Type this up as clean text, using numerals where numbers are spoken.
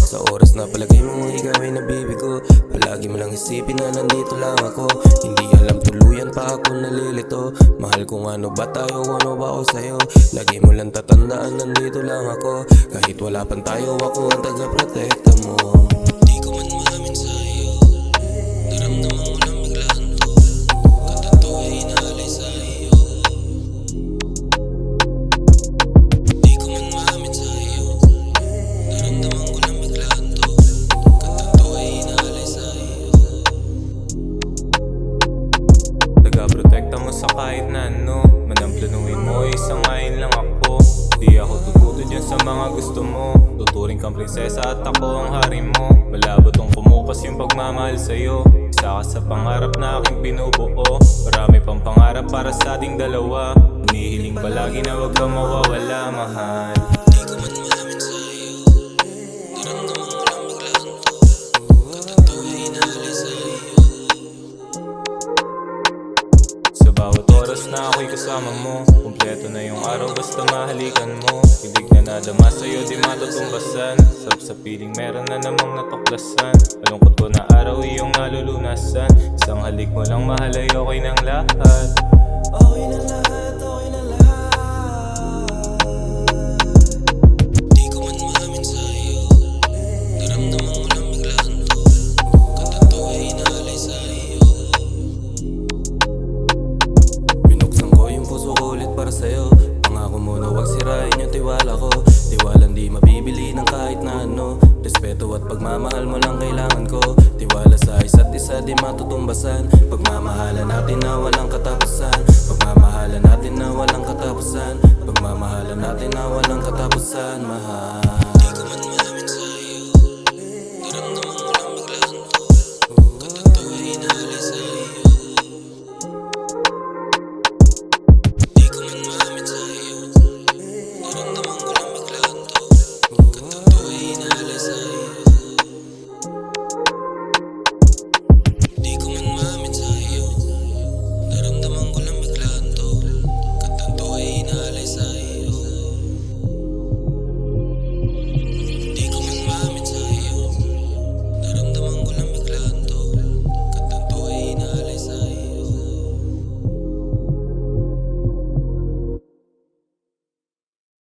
Sa oras na palagay mo ikaw ay nabibigo, palagi mo lang isipin na nandito lang ako. Hindi alam tuluyan pa ako nalilito. Mahal kung ano ba tayo, ano ba ako sa'yo. Lagi mo lang tatandaan nandito lang ako. Kahit wala pang tayo, ako ang taga-protekta mo. Di ko man maamin sa'yo, naramdaman mo lang biglaan to. Katato ay inaalay sa iyo. Di ko man maamin sa'yo, naramdaman ko lang biglaan to. Katato ay inaalay sa iyo. Taga-protekta mo sa kahit na ano. Manamplanuhin mo, isang ngayon lang ako. Di ako tututo dyan sa mga gusto mo. Tuturing kang prinsesa at ako ang hari mo. Malabo tong kumupas yung pagmamahal sa'yo. Isa ka sa pangarap na aking binubuo. Marami pang pangarap para sa ating dalawa. Hinihiling palagi na wag kang mawawala, mahal. Di ko man maamin sa'yo, naramdaman ko lang biglaan to. Katato ay inaalay sa iyo. Sa bawat oras na ako'y kasama mo, kumpleto na yung araw basta mahalikan mo. Pilig na nadama sa'yo di matutumbasan. Sa piling meron na namang natuklasan. Malungkot ko na araw iyong nalulunasan. Isang halik mo lang mahal ay okay ng lahat. Okay na lahat, okay na lahat. Di ko man maamin sa'yo, naramdaman ko lang biglaan to. Katato ay inaalay sa iyo. Binuksan ko yung puso ko ulit para sa'yo. Pangako mo na wag sirain yung tiwala ko. Tiwalang di mabibili ng kahit na ano. Respeto at pagmamahal mo lang kailangan ko. Tiwala sa isa't isa di matutumbasan. Pagmamahalan natin na walang katapusan. Pagmamahalan natin na walang katapusan. Pagmamahalan natin na walang katapusan, mahal.